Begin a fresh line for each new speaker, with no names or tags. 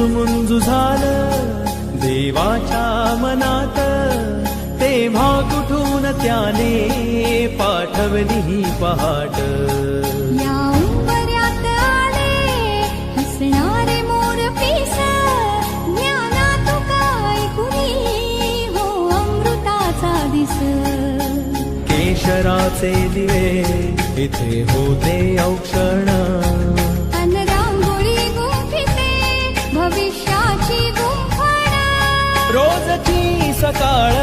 मुंजू झालं देवाच्या मनात, तेव्हा कुठून त्याने पाठवली ही पहाट.
या उंबऱ्यात आले हसणारे मोरपीस, ज्ञानात काय कुणी हो अमृताचा दिस.
केशराचे दिवे इथे होते औक्षण,
अन रांगोळी गुंफिते भविष्याची गुंफण.
रोजची सकाळ